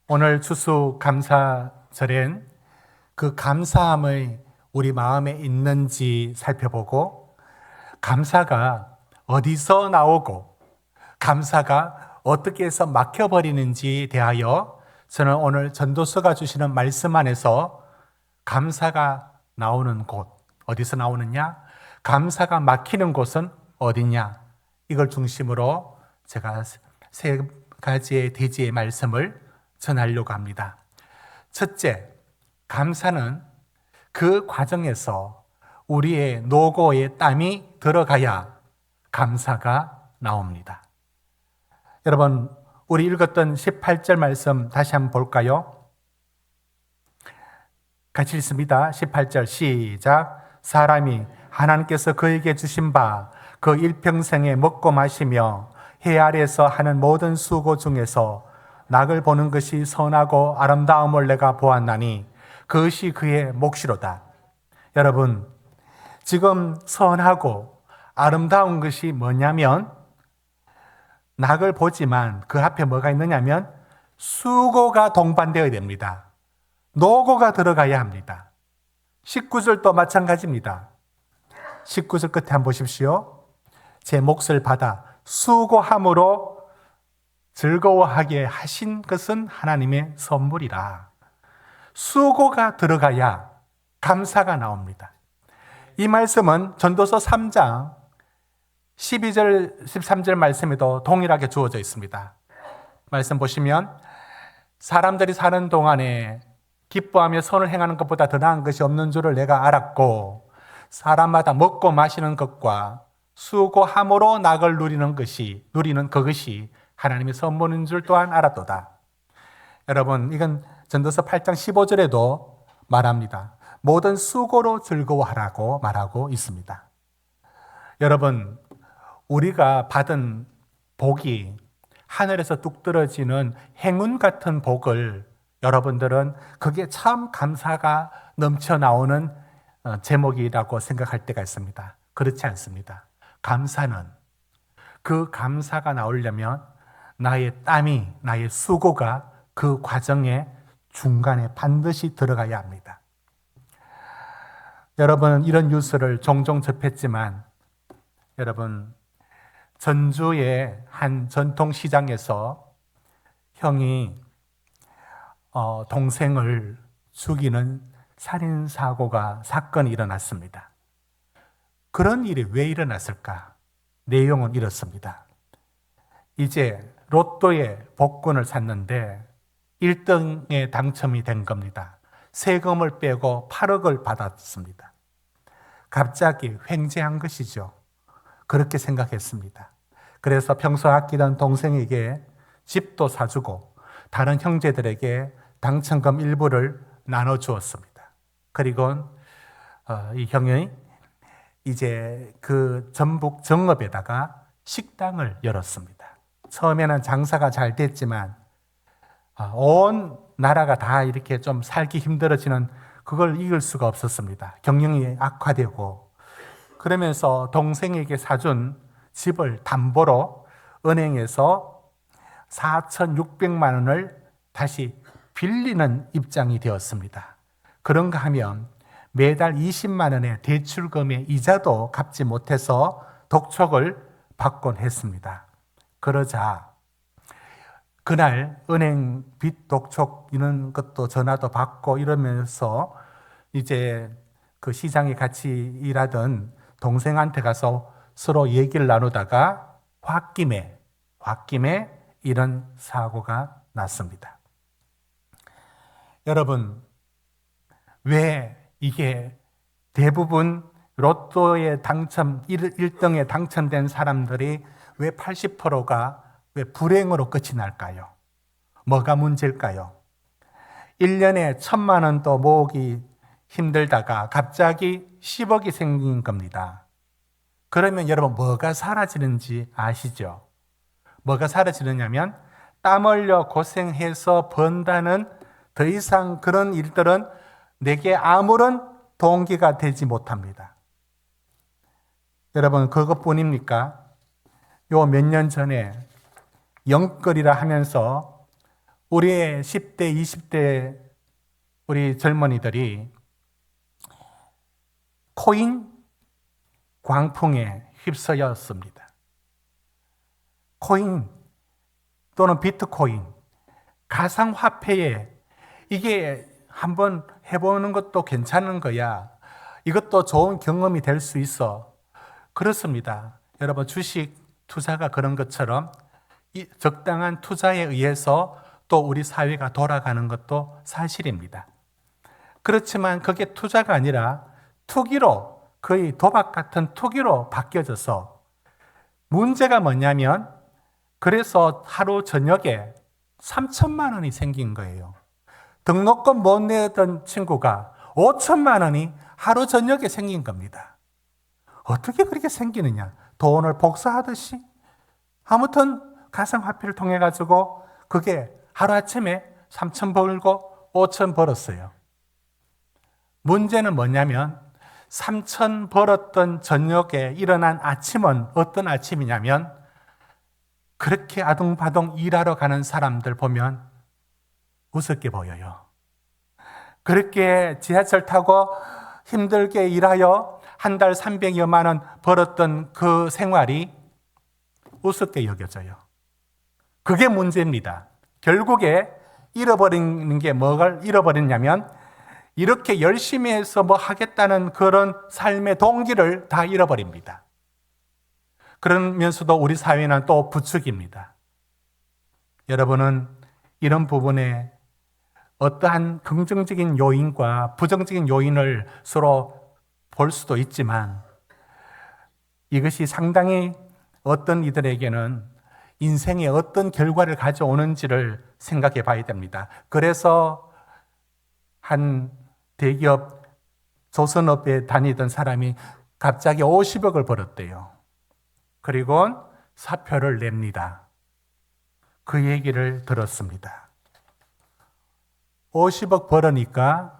오늘 추수감사절엔 그 감사함의 우리 마음에 있는지 살펴보고, 감사가 어디서 나오고 감사가 어떻게 해서 막혀버리는지에 대하여 저는 오늘 전도서가 주시는 말씀 안에서 감사가 나오는 곳, 어디서 나오느냐, 감사가 막히는 곳은 어디냐, 이걸 중심으로 제가 세 가지의 대지의 말씀을 전하려고 합니다. 첫째, 감사는 그 과정에서 우리의 노고의 땀이 들어가야 감사가 나옵니다. 여러분, 우리 읽었던 18절 말씀 다시 한번 볼까요? 같이 읽습니다. 18절 시작. 사람이 하나님께서 그에게 주신 바 그 일평생에 먹고 마시며 해 아래에서 하는 모든 수고 중에서 낙을 보는 것이 선하고 아름다움을 내가 보았나니 그것이 그의 몫이로다. 여러분, 지금 선하고 아름다운 것이 뭐냐면, 낙을 보지만 그 앞에 뭐가 있느냐면 수고가 동반되어야 됩니다. 노고가 들어가야 합니다. 19절도 마찬가지입니다. 19절 끝에 한번 보십시오. 제 몫을 받아 수고함으로 즐거워하게 하신 것은 하나님의 선물이라. 수고가 들어가야 감사가 나옵니다. 이 말씀은 전도서 3장 12절, 13절 말씀에도 동일하게 주어져 있습니다. 말씀 보시면, 사람들이 사는 동안에 기뻐하며 선을 행하는 것보다 더 나은 것이 없는 줄을 내가 알았고, 사람마다 먹고 마시는 것과 수고함으로 낙을 누리는 그것이 하나님의 선물인 줄 또한 알았도다. 여러분, 이건 전도서 8장 15절에도 말합니다. 모든 수고로 즐거워하라고 말하고 있습니다. 여러분, 우리가 받은 복이 하늘에서 뚝 떨어지는 행운 같은 복을 여러분들은 그게 참 감사가 넘쳐나오는 제목이라고 생각할 때가 있습니다. 그렇지 않습니다. 감사는, 그 감사가 나오려면 나의 땀이, 나의 수고가 그 과정의 중간에 반드시 들어가야 합니다. 여러분, 이런 뉴스를 종종 접했지만, 여러분, 전주의 한 전통시장에서 형이 동생을 죽이는 사건이 일어났습니다. 그런 일이 왜 일어났을까? 내용은 이렇습니다. 이제 로또의 복권을 샀는데 1등에 당첨이 된 겁니다. 세금을 빼고 8억을 받았습니다. 갑자기 횡재한 것이죠. 그렇게 생각했습니다. 그래서 평소 아끼던 동생에게 집도 사주고 다른 형제들에게 당첨금 일부를 나눠주었습니다. 그리고 이 형이 이제 그 전북 정읍에다가 식당을 열었습니다. 처음에는 장사가 잘 됐지만 온 나라가 다 이렇게 좀 살기 힘들어지는 그걸 이길 수가 없었습니다. 경영이 악화되고, 그러면서 동생에게 사준 집을 담보로 은행에서 4,600만 원을 다시 빌리는 입장이 되었습니다. 그런가 하면 매달 20만 원의 대출금의 이자도 갚지 못해서 독촉을 받곤 했습니다. 그러자 그날 은행 빚 독촉 이런 것도 전화도 받고 이러면서 이제 그 시장에 같이 일하던 동생한테 가서 서로 얘기를 나누다가 홧김에 이런 사고가 났습니다. 여러분, 왜 이게 대부분 로또에 1등에 당첨된 사람들이 왜 80%가 왜 불행으로 끝이 날까요? 뭐가 문제일까요? 1년에 1,000만 원도 모으기 힘들다가 갑자기 10억이 생긴 겁니다. 그러면 여러분, 뭐가 사라지는지 아시죠? 뭐가 사라지느냐면 땀 흘려 고생해서 번다는 더 이상 그런 일들은 내게 아무런 동기가 되지 못합니다. 여러분, 그것뿐입니까? 요 몇 년 전에 영끌이라 하면서 우리의 10대, 20대 우리 젊은이들이 코인 광풍에 휩싸였습니다. 코인 또는 비트코인, 가상화폐에 이게 한번 해보는 것도 괜찮은 거야. 이것도 좋은 경험이 될 수 있어. 그렇습니다. 여러분, 주식 투자가 그런 것처럼 이 적당한 투자에 의해서 또 우리 사회가 돌아가는 것도 사실입니다. 그렇지만 그게 투자가 아니라 투기로, 거의 도박 같은 투기로 바뀌어져서 문제가 뭐냐면, 그래서 하루 저녁에 3천만 원이 생긴 거예요. 등록금 못 내던 친구가 5천만 원이 하루 저녁에 생긴 겁니다. 어떻게 그렇게 생기느냐? 돈을 복사하듯이. 아무튼 가상화폐를 통해 가지고 그게 하루아침에 3천 벌고 5천 벌었어요. 문제는 뭐냐면 3천 벌었던 저녁에 일어난 아침은 어떤 아침이냐면, 그렇게 아둥바둥 일하러 가는 사람들 보면 우습게 보여요. 그렇게 지하철 타고 힘들게 일하여 한 달 300여만 원 벌었던 그 생활이 우습게 여겨져요. 그게 문제입니다. 결국에 잃어버리는 게 뭐를 잃어버렸냐면, 이렇게 열심히 해서 뭐 하겠다는 그런 삶의 동기를 다 잃어버립니다. 그러면서도 우리 사회는 또 부추깁니다. 여러분은 이런 부분에 어떠한 긍정적인 요인과 부정적인 요인을 서로 볼 수도 있지만, 이것이 상당히 어떤 이들에게는 인생에 어떤 결과를 가져오는지를 생각해 봐야 됩니다. 그래서 한 대기업 조선업에 다니던 사람이 갑자기 50억을 벌었대요. 그리고 사표를 냅니다. 그 얘기를 들었습니다. 50억 벌으니까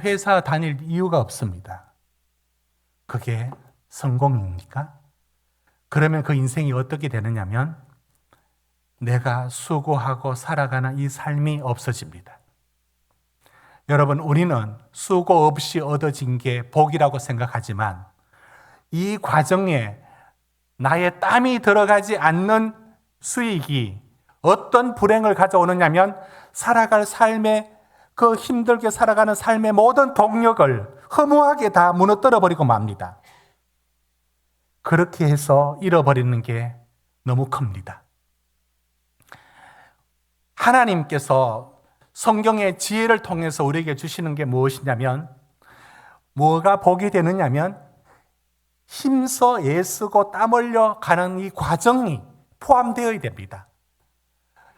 회사 다닐 이유가 없습니다. 그게 성공입니까? 그러면 그 인생이 어떻게 되느냐면, 내가 수고하고 살아가는 이 삶이 없어집니다. 여러분, 우리는 수고 없이 얻어진 게 복이라고 생각하지만, 이 과정에 나의 땀이 들어가지 않는 수익이 어떤 불행을 가져오느냐면, 살아갈 삶의 그 힘들게 살아가는 삶의 모든 동력을 허무하게 다 무너뜨려 버리고 맙니다. 그렇게 해서 잃어버리는 게 너무 큽니다. 하나님께서 성경의 지혜를 통해서 우리에게 주시는 게 무엇이냐면, 뭐가 복이 되느냐면, 힘써 애쓰고 땀 흘려 가는 이 과정이 포함되어야 됩니다.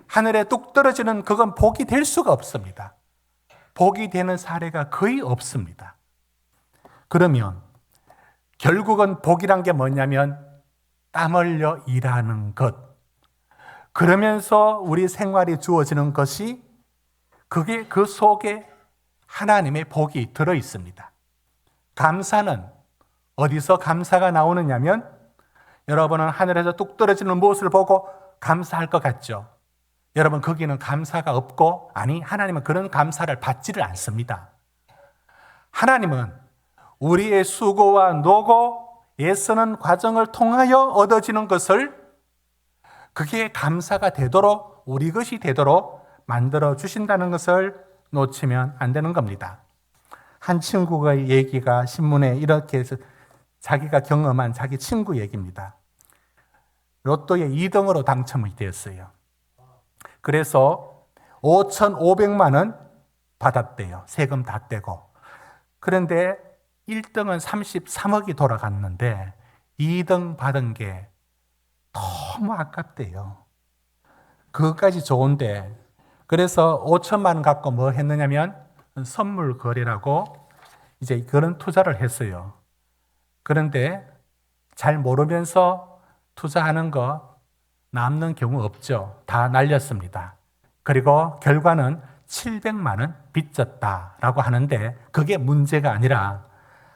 하늘에 뚝 떨어지는 그건 복이 될 수가 없습니다. 복이 되는 사례가 거의 없습니다. 그러면 결국은 복이란 게 뭐냐면 땀 흘려 일하는 것. 그러면서 우리 생활이 주어지는 것이, 그게 그 속에 하나님의 복이 들어 있습니다. 감사는 어디서 감사가 나오느냐면, 여러분은 하늘에서 뚝 떨어지는 무엇을 보고 감사할 것 같죠? 여러분, 거기는 감사가 없고, 아니, 하나님은 그런 감사를 받지를 않습니다. 하나님은 우리의 수고와 노고, 애쓰는 과정을 통하여 얻어지는 것을, 그게 감사가 되도록, 우리 것이 되도록 만들어 주신다는 것을 놓치면 안 되는 겁니다. 한 친구의 얘기가 신문에 이렇게 해서, 자기가 경험한 자기 친구 얘기입니다. 로또에 2등으로 당첨이 되었어요. 그래서 5,500만 원 받았대요. 세금 다 떼고. 그런데 1등은 33억이 돌아갔는데 2등 받은 게 너무 아깝대요. 그것까지 좋은데, 그래서 5천만 원 갖고 뭐 했느냐면 선물 거래라고 이제 그런 투자를 했어요. 그런데 잘 모르면서 투자하는 거 남는 경우 없죠. 다 날렸습니다. 그리고 결과는 700만 원 빚졌다라고 하는데, 그게 문제가 아니라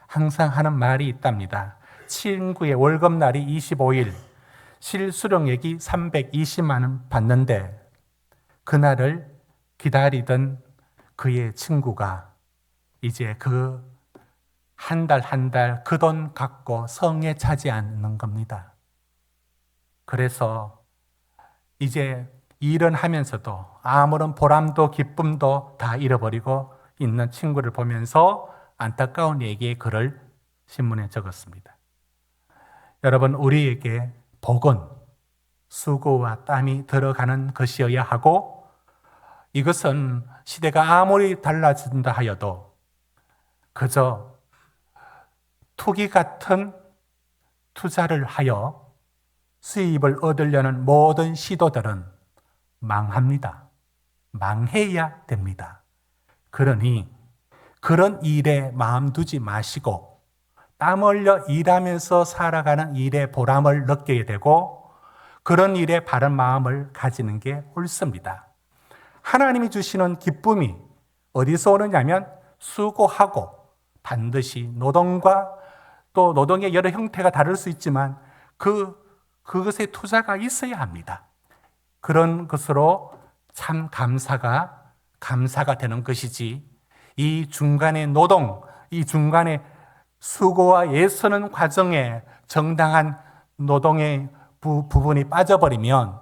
항상 하는 말이 있답니다. 친구의 월급날이 25일, 실수령액이 320만 원 받는데 그날을 기다리던 그의 친구가 이제 그 한 달 그 돈 갖고 성에 차지 않는 겁니다. 그래서 이제 일은 하면서도 아무런 보람도 기쁨도 다 잃어버리고 있는 친구를 보면서 안타까운 얘기의 글을 신문에 적었습니다. 여러분, 우리에게 복은 수고와 땀이 들어가는 것이어야 하고, 이것은 시대가 아무리 달라진다 하여도 그저 투기 같은 투자를 하여 수입을 얻으려는 모든 시도들은 망합니다. 망해야 됩니다. 그러니 그런 일에 마음 두지 마시고 땀 흘려 일하면서 살아가는 일의 보람을 느끼게 되고 그런 일에 바른 마음을 가지는 게 옳습니다. 하나님이 주시는 기쁨이 어디서 오느냐면 수고하고 반드시 노동과 또 노동의 여러 형태가 다를 수 있지만 그것에 투자가 있어야 합니다. 그런 것으로 참 감사가 되는 것이지, 이 중간의 노동, 이 중간의 수고와 애쓰는 과정에 정당한 노동의 부분이 빠져버리면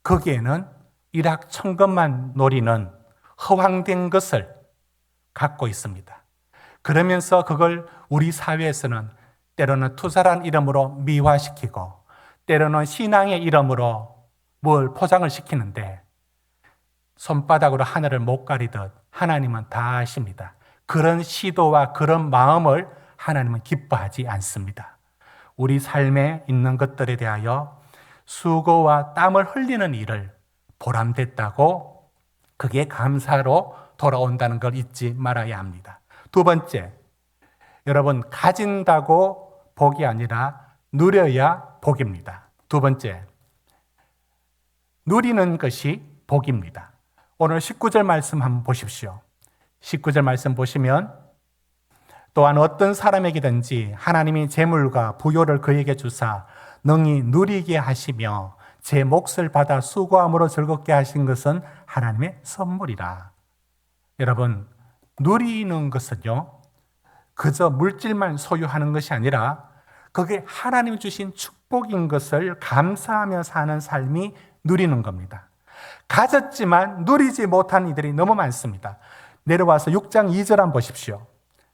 거기에는 일확천금만 노리는 허황된 것을 갖고 있습니다. 그러면서 그걸 우리 사회에서는 때로는 투자란 이름으로 미화시키고 때로는 신앙의 이름으로 뭘 포장을 시키는데 손바닥으로 하늘을 못 가리듯 하나님은 다 아십니다. 그런 시도와 그런 마음을 하나님은 기뻐하지 않습니다. 우리 삶에 있는 것들에 대하여 수고와 땀을 흘리는 일을 보람됐다고 그게 감사로 돌아온다는 걸 잊지 말아야 합니다. 두 번째, 여러분, 가진다고 복이 아니라 누려야 복입니다. 두 번째, 누리는 것이 복입니다. 오늘 19절 말씀 한번 보십시오. 19절 말씀 보시면 또한 어떤 사람에게든지 하나님이 재물과 부요를 그에게 주사 능히 누리게 하시며 제 몫을 받아 수고함으로 즐겁게 하신 것은 하나님의 선물이라. 여러분, 누리는 것은요, 그저 물질만 소유하는 것이 아니라 그게 하나님이 주신 축복인 것을 감사하며 사는 삶이 누리는 겁니다. 가졌지만 누리지 못한 이들이 너무 많습니다. 내려와서 6장 2절 한번 보십시오.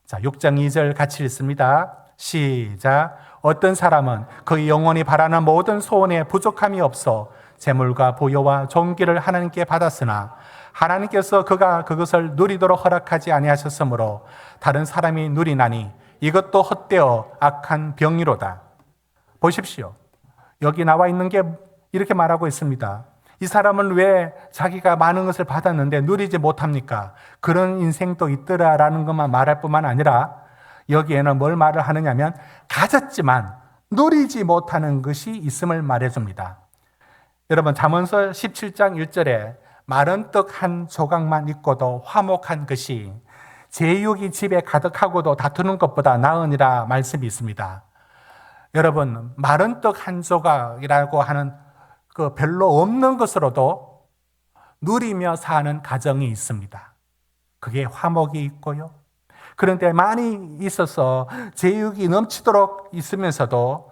자, 6장 2절 같이 읽습니다. 시작. 어떤 사람은 그의 영혼이 바라는 모든 소원에 부족함이 없어 재물과 부요와 존귀를 하나님께 받았으나 하나님께서 그가 그것을 누리도록 허락하지 아니하셨으므로 다른 사람이 누리나니 이것도 헛되어 악한 병이로다. 보십시오. 여기 나와 있는 게 이렇게 말하고 있습니다. 이 사람은 왜 자기가 많은 것을 받았는데 누리지 못합니까? 그런 인생도 있더라라는 것만 말할 뿐만 아니라 여기에는 뭘 말을 하느냐면 가졌지만 누리지 못하는 것이 있음을 말해줍니다. 여러분, 잠언서 17장 1절에 마른 떡 한 조각만 있고도 화목한 것이 제육이 집에 가득하고도 다투는 것보다 나으니라 말씀이 있습니다. 여러분, 마른 떡 한 조각이라고 하는 그 별로 없는 것으로도 누리며 사는 가정이 있습니다. 그게 화목이 있고요. 그런데 많이 있어서 제육이 넘치도록 있으면서도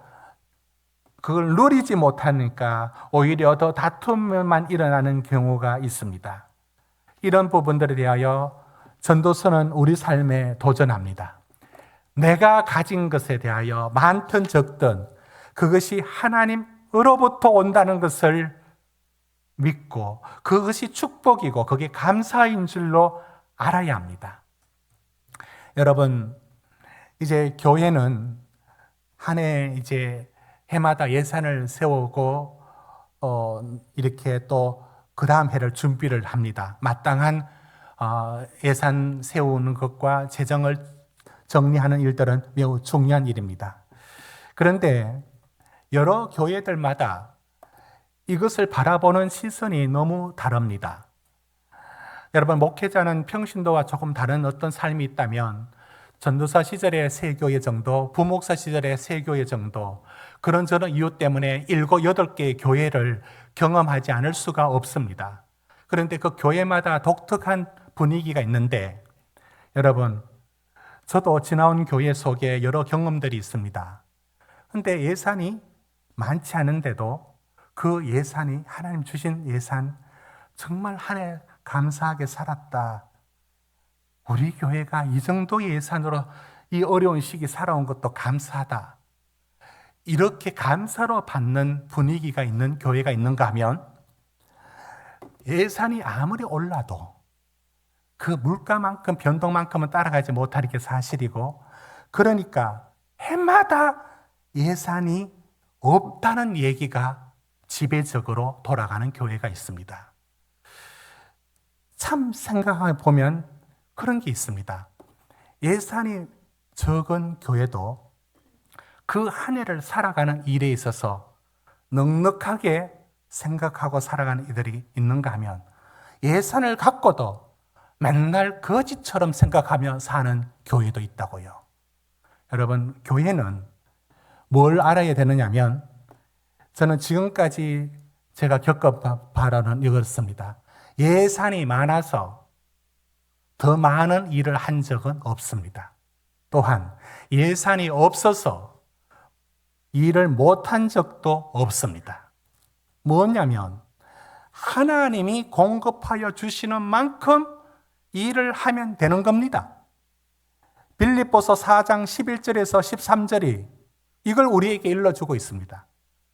그걸 누리지 못하니까 오히려 더 다툼만 일어나는 경우가 있습니다. 이런 부분들에 대하여 전도서는 우리 삶에 도전합니다. 내가 가진 것에 대하여 많든 적든 그것이 하나님으로부터 온다는 것을 믿고 그것이 축복이고 그게 감사인 줄로 알아야 합니다. 여러분, 이제 교회는 한 해 이제 해마다 예산을 세우고 이렇게 또 그 다음 해를 준비를 합니다. 마땅한 예산 세우는 것과 재정을 정리하는 일들은 매우 중요한 일입니다. 그런데 여러 교회들마다 이것을 바라보는 시선이 너무 다릅니다. 여러분, 목회자는 평신도와 조금 다른 어떤 삶이 있다면 전도사 시절의 세 교회 정도, 부목사 시절의 세 교회 정도, 그런저런 이유 때문에 7, 8개의 교회를 경험하지 않을 수가 없습니다. 그런데 그 교회마다 독특한 분위기가 있는데, 여러분, 저도 지나온 교회 속에 여러 경험들이 있습니다. 근데 예산이 많지 않은데도 그 예산이 하나님 주신 예산, 정말 한 해 감사하게 살았다. 우리 교회가 이 정도의 예산으로 이 어려운 시기 살아온 것도 감사하다. 이렇게 감사로 받는 분위기가 있는 교회가 있는가 하면, 예산이 아무리 올라도 그 물가만큼 변동만큼은 따라가지 못하는 게 사실이고, 그러니까 해마다 예산이 없다는 얘기가 지배적으로 돌아가는 교회가 있습니다. 참 생각해 보면 그런 게 있습니다. 예산이 적은 교회도 그 한 해를 살아가는 일에 있어서 넉넉하게 생각하고 살아가는 이들이 있는가 하면, 예산을 갖고도 맨날 거지처럼 생각하며 사는 교회도 있다고요. 여러분, 교회는 뭘 알아야 되느냐면, 저는 지금까지 제가 겪어봐라는 이것입니다. 예산이 많아서 더 많은 일을 한 적은 없습니다. 또한 예산이 없어서 일을 못한 적도 없습니다. 뭐냐면, 하나님이 공급하여 주시는 만큼 일을 하면 되는 겁니다. 빌립보서 4장 11절에서 13절이 이걸 우리에게 일러주고 있습니다.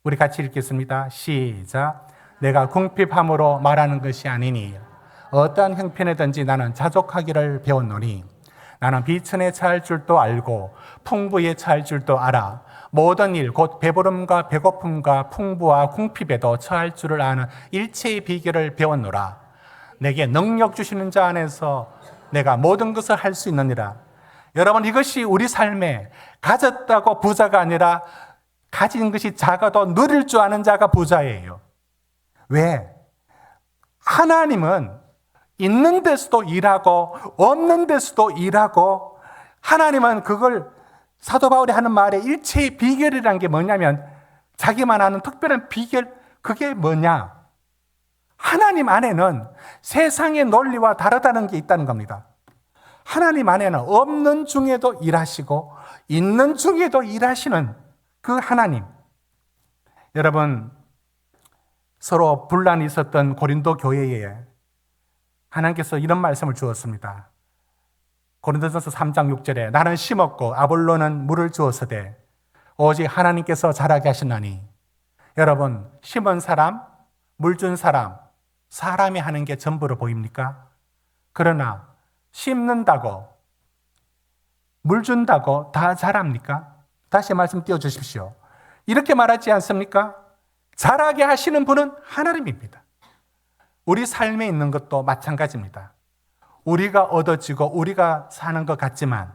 우리 같이 읽겠습니다. 시작. 내가 궁핍함으로 말하는 것이 아니니 어떠한 형편이든지 나는 자족하기를 배웠노니 나는 비천에 처할 줄도 알고 풍부에 처할 줄도 알아. 모든 일 곧 배부름과 배고픔과 풍부와 궁핍에도 처할 줄을 아는 일체의 비결을 배웠노라. 내게 능력 주시는 자 안에서 내가 모든 것을 할 수 있느니라. 여러분, 이것이 우리 삶에 가졌다고 부자가 아니라 가진 것이 작아도 누릴 줄 아는 자가 부자예요. 왜? 하나님은 있는 데서도 일하고 없는 데서도 일하고, 하나님은 그걸 사도 바울이 하는 말에 일체의 비결이라는 게 뭐냐면, 자기만 아는 특별한 비결, 그게 뭐냐? 하나님 안에는 세상의 논리와 다르다는 게 있다는 겁니다. 하나님 안에는 없는 중에도 일하시고 있는 중에도 일하시는 그 하나님. 여러분, 서로 분란이 있었던 고린도 교회에 하나님께서 이런 말씀을 주었습니다. 고린도전서 3장 6절에 나는 심었고 아볼로는 물을 주었으되 오직 하나님께서 자라게 하시나니. 여러분, 심은 사람, 물 준 사람, 사람이 하는 게 전부로 보입니까? 그러나 심는다고, 물 준다고 다 자랍니까? 다시 말씀 띄워주십시오. 이렇게 말하지 않습니까? 자라게 하시는 분은 하나님입니다. 우리 삶에 있는 것도 마찬가지입니다. 우리가 얻어지고 우리가 사는 것 같지만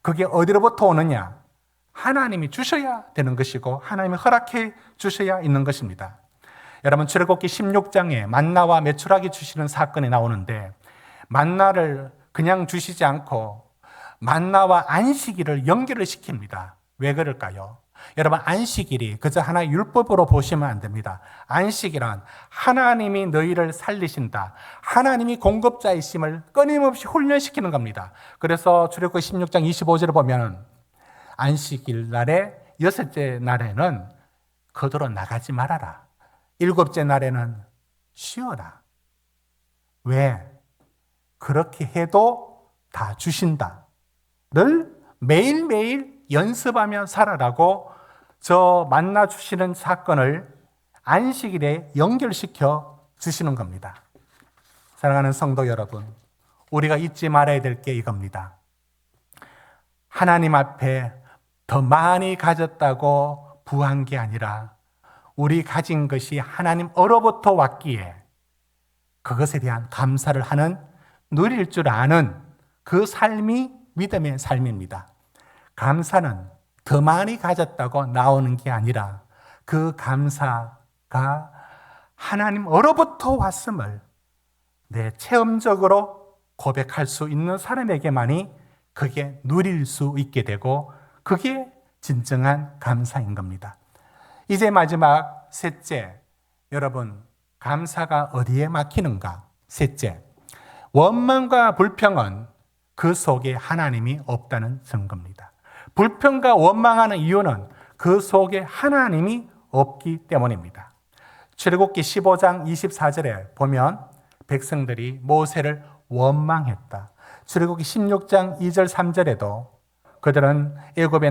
그게 어디로부터 오느냐? 하나님이 주셔야 되는 것이고 하나님이 허락해 주셔야 있는 것입니다. 여러분, 출애굽기 16장에 만나와 메추라기 주시는 사건이 나오는데, 만나를 그냥 주시지 않고 만나와 안식일을 연결을 시킵니다. 왜 그럴까요? 여러분, 안식일이 그저 하나의 율법으로 보시면 안 됩니다. 안식이란 하나님이 너희를 살리신다, 하나님이 공급자이심을 끊임없이 훈련시키는 겁니다. 그래서 출애굽기 16장 25절을 보면 안식일 날에 여섯째 날에는 거두러 나가지 말아라. 일곱째 날에는 쉬어라. 왜? 그렇게 해도 다 주신다를 매일매일 연습하며 살아라고 저 만나 주시는 사건을 안식일에 연결시켜 주시는 겁니다. 사랑하는 성도 여러분, 우리가 잊지 말아야 될 게 이겁니다. 하나님 앞에 더 많이 가졌다고 부한 게 아니라 우리 가진 것이 하나님으로부터 왔기에 그것에 대한 감사를 하는, 누릴 줄 아는 그 삶이 믿음의 삶입니다. 감사는 더 많이 가졌다고 나오는 게 아니라 그 감사가 하나님으로부터 왔음을 체험적으로 고백할 수 있는 사람에게만이 그게 누릴 수 있게 되고, 그게 진정한 감사인 겁니다. 이제 마지막 셋째, 여러분, 감사가 어디에 막히는가? 셋째, 원망과 불평은 그 속에 하나님이 없다는 증거입니다. 불평과 원망하는 이유는 그 속에 하나님이 없기 때문입니다. 출애굽기 15장 24절에 보면 백성들이 모세를 원망했다. 출애굽기 16장 2절 3절에도 그들은 애굽에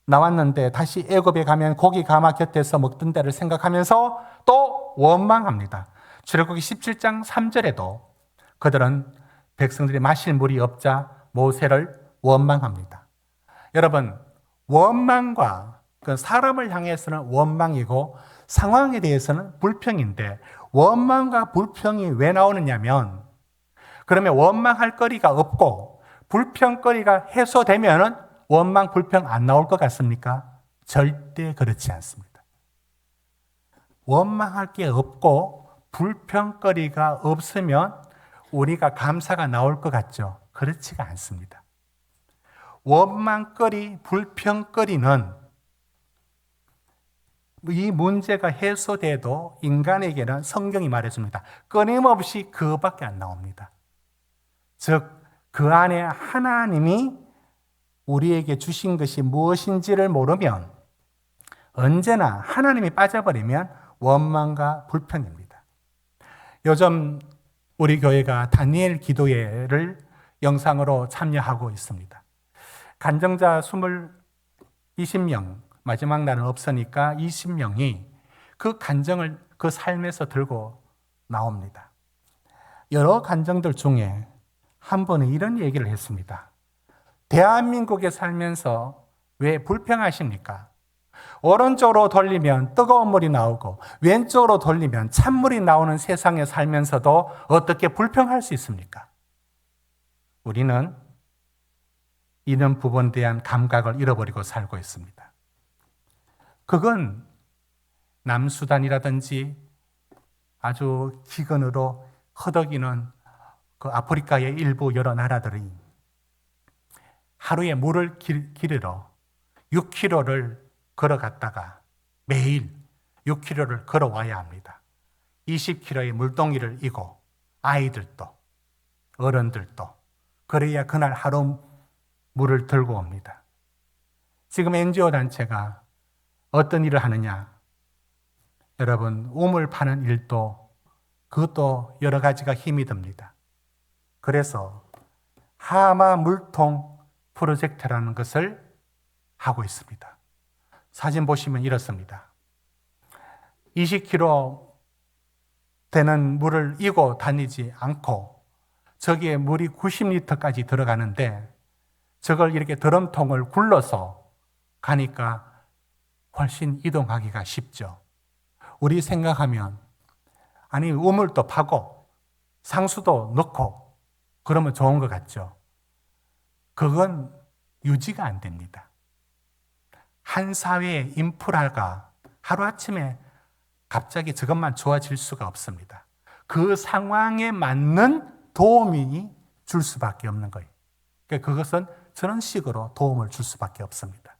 나왔는데 다시 애굽에 가면 고기 가마 곁에서 먹던 때를 생각하면서 또 원망합니다. 출애굽기 17장 3절에도 그들은 백성들이 마실 물이 없자 모세를 원망합니다. 여러분, 원망과 그 사람을 향해서는 원망이고 상황에 대해서는 불평인데 원망과 불평이 왜 나오느냐면 그러면 원망할 거리가 없고 불평거리가 해소되면은 원망, 불평 안 나올 것 같습니까? 절대 그렇지 않습니다. 원망할 게 없고 불평거리가 없으면 우리가 감사가 나올 것 같죠? 그렇지가 않습니다. 원망거리, 불평거리는 이 문제가 해소돼도 인간에게는 성경이 말해줍니다. 끊임없이 그것밖에 안 나옵니다. 즉, 그 안에 하나님이 우리에게 주신 것이 무엇인지를 모르면 언제나 하나님이 빠져버리면 원망과 불평입니다. 요즘 우리 교회가 다니엘 기도회를 영상으로 참여하고 있습니다. 간증자 20명, 마지막 날은 없으니까 20명이 그 간증을 그 삶에서 들고 나옵니다. 여러 간증들 중에 한 분은 이런 얘기를 했습니다. 대한민국에 살면서 왜 불평하십니까? 오른쪽으로 돌리면 뜨거운 물이 나오고 왼쪽으로 돌리면 찬물이 나오는 세상에 살면서도 어떻게 불평할 수 있습니까? 우리는 이런 부분에 대한 감각을 잃어버리고 살고 있습니다. 그건 남수단이라든지 아주 기근으로 허덕이는 그 아프리카의 일부 여러 나라들이 하루에 물을 기르러 6km를 걸어갔다가 매일 6km를 걸어와야 합니다. 20km의 물동이를 이고 아이들도 어른들도 그래야 그날 하루 물을 들고 옵니다. 지금 NGO 단체가 어떤 일을 하느냐? 여러분, 우물 파는 일도 그것도 여러 가지가 힘이 듭니다. 그래서 하마 물통 프로젝트라는 것을 하고 있습니다. 사진 보시면 이렇습니다. 20km 되는 물을 이고 다니지 않고 저기에 물이 90리터까지 들어가는데 저걸 이렇게 드럼통을 굴러서 가니까 훨씬 이동하기가 쉽죠. 우리 생각하면 아니 우물도 파고 상수도 넣고 그러면 좋은 것 같죠. 그건 유지가 안 됩니다. 한 사회의 인프라가 하루아침에 갑자기 저것만 좋아질 수가 없습니다. 그 상황에 맞는 도움이 줄 수밖에 없는 거예요. 그러니까 그것은 저런 식으로 도움을 줄 수밖에 없습니다.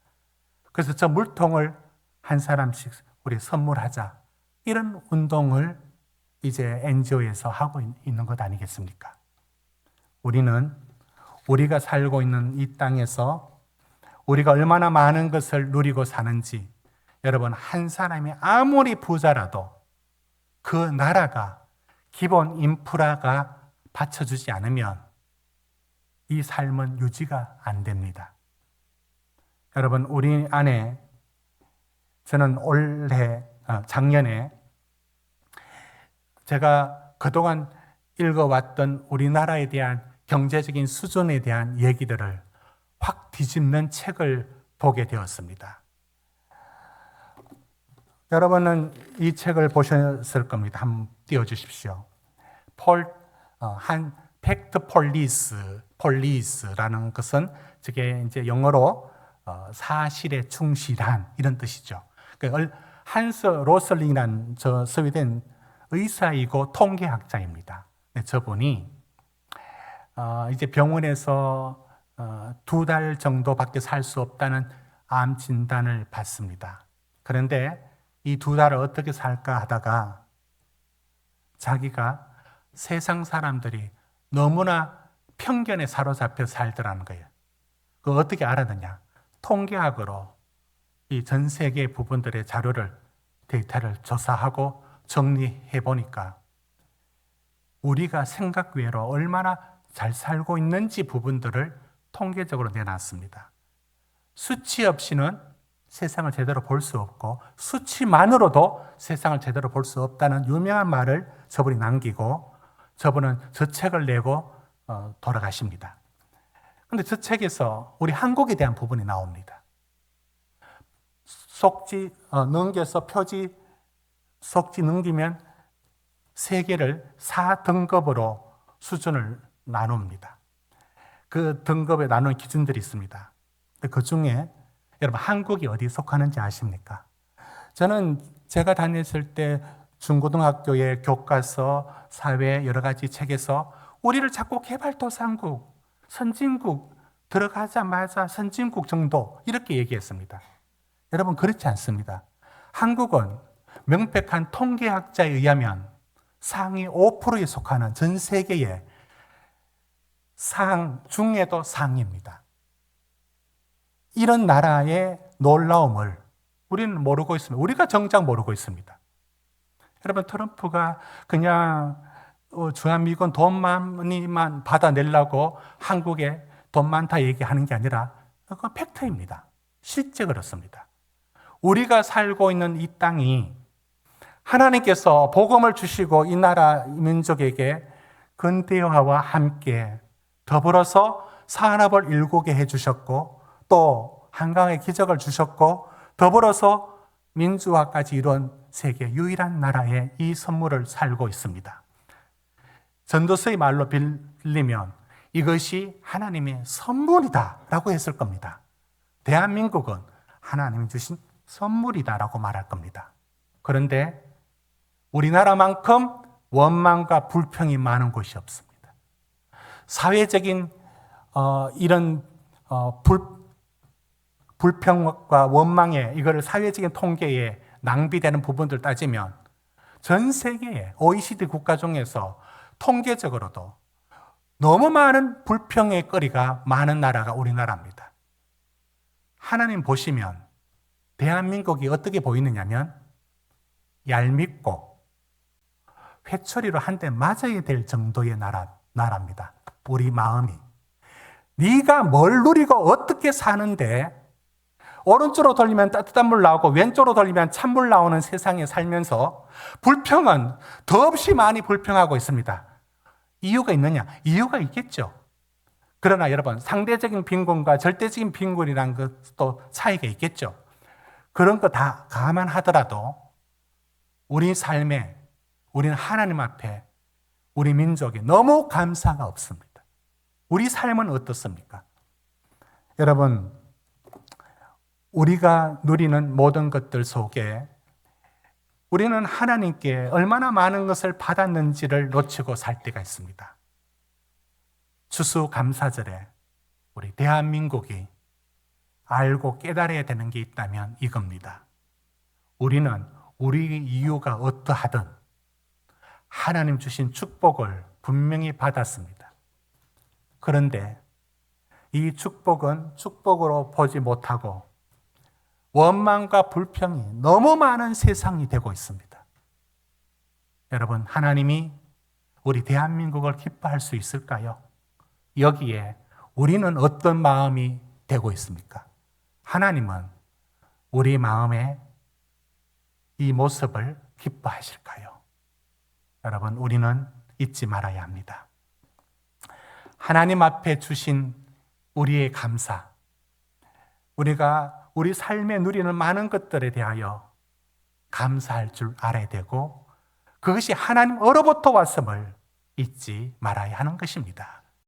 그래서 저 물통을 한 사람씩 우리 선물하자. 이런 운동을 이제 NGO에서 하고 있는 것 아니겠습니까? 우리는 우리가 살고 있는 이 땅에서 우리가 얼마나 많은 것을 누리고 사는지 여러분, 한 사람이 아무리 부자라도 그 나라가 기본 인프라가 받쳐주지 않으면 이 삶은 유지가 안 됩니다. 여러분, 우리 안에 저는 작년에 제가 그동안 읽어왔던 우리나라에 대한 경제적인 수준에 대한 얘기들을 확 뒤집는 책을 보게 되었습니다. 여러분은 이 책을 보셨을 겁니다. 한번 띄워주십시오. 팩트 폴리스라는 것은 저게 이제 영어로 사실에 충실한 이런 뜻이죠. 한스 로슬링이라는 저 스웨덴 의사이고 통계학자입니다. 저분이 이제 병원에서 2달 정도밖에 살 수 없다는 암 진단을 받습니다. 그런데 이 두 달을 어떻게 살까 하다가 자기가 세상 사람들이 너무나 편견에 사로잡혀 살더라는 거예요. 그거 어떻게 알았느냐? 통계학으로 이 전 세계 부분들의 자료를, 데이터를 조사하고 정리해 보니까 우리가 생각 외로 얼마나 잘 살고 있는지 부분들을 통계적으로 내놨습니다. 수치 없이는 세상을 제대로 볼 수 없고 수치만으로도 세상을 제대로 볼 수 없다는 유명한 말을 저분이 남기고 저분은 저 책을 내고 돌아가십니다. 그런데 저 책에서 우리 한국에 대한 부분이 나옵니다. 넘겨서 표지 속지 넘기면 세계를 4등급으로 수준을 나눕니다. 그 등급에 나누는 기준들이 있습니다. 그 중에 여러분 한국이 어디에 속하는지 아십니까? 저는 제가 다녔을 때 중고등학교의 교과서, 사회 여러 가지 책에서 우리를 자꾸 개발도상국, 선진국 들어가자마자 선진국 정도 이렇게 얘기했습니다. 여러분 그렇지 않습니다. 한국은 명백한 통계학자에 의하면 상위 5%에 속하는 전 세계의 상 중에도 상위입니다. 이런 나라의 놀라움을 우리는 모르고 있습니다. 우리가 정작 모르고 있습니다. 여러분 트럼프가 그냥 주한미군 돈 많이만 받아내려고 한국에 돈 많다 얘기하는 게 아니라 그건 팩트입니다. 실제 그렇습니다. 우리가 살고 있는 이 땅이 하나님께서 복음을 주시고 이 나라 민족에게 근대화와 함께 더불어서 산업을 일구게 해주셨고 또 한강의 기적을 주셨고 더불어서 민주화까지 이룬 세계 유일한 나라에 이 선물을 살고 있습니다. 전도서의 말로 빌리면 이것이 하나님의 선물이다 라고 했을 겁니다. 대한민국은 하나님이 주신 선물이다라고 말할 겁니다. 그런데 우리나라만큼 원망과 불평이 많은 곳이 없습니다. 사회적인 이런 불평과 원망에 이거를 사회적인 통계에 낭비되는 부분들 따지면 전 세계의 OECD 국가 중에서 통계적으로도 너무 많은 불평의 거리가 많은 나라가 우리나라입니다. 하나님 보시면 대한민국이 어떻게 보이느냐면 얄밉고 회초리로 한 대 맞아야 될 정도의 나라입니다. 우리 마음이. 네가 뭘 누리고 어떻게 사는데 오른쪽으로 돌리면 따뜻한 물 나오고 왼쪽으로 돌리면 찬물 나오는 세상에 살면서 불평은 더없이 많이 불평하고 있습니다. 이유가 있느냐? 이유가 있겠죠. 그러나 여러분 상대적인 빈곤과 절대적인 빈곤이라는 것도 차이가 있겠죠. 그런 거 다 감안하더라도 우리 삶에 우리는 하나님 앞에 우리 민족에 너무 감사가 없습니다. 우리 삶은 어떻습니까? 여러분 우리가 누리는 모든 것들 속에 우리는 하나님께 얼마나 많은 것을 받았는지를 놓치고 살 때가 있습니다. 추수감사절에 우리 대한민국이 알고 깨달아야 되는 게 있다면 이겁니다. 우리는 우리 이유가 어떠하든 하나님 주신 축복을 분명히 받았습니다. 그런데 이 축복은 축복으로 보지 못하고 원망과 불평이 너무 많은 세상이 되고 있습니다. 여러분, 하나님이 우리 대한민국을 기뻐할 수 있을까요? 여기에 우리는 어떤 마음이 되고 있습니까? 하나님은 우리 마음에 이 모습을 기뻐하실까요? 여러분, 우리는 잊지 말아야 합니다. 하나님 앞에 주신 우리의 감사, 우리가 우리 삶에 누리는 많은 것들에 대하여 감사할 줄 알아야 되고 그것이 하나님 어로부터 왔음을 잊지 말아야 하는 것입니다.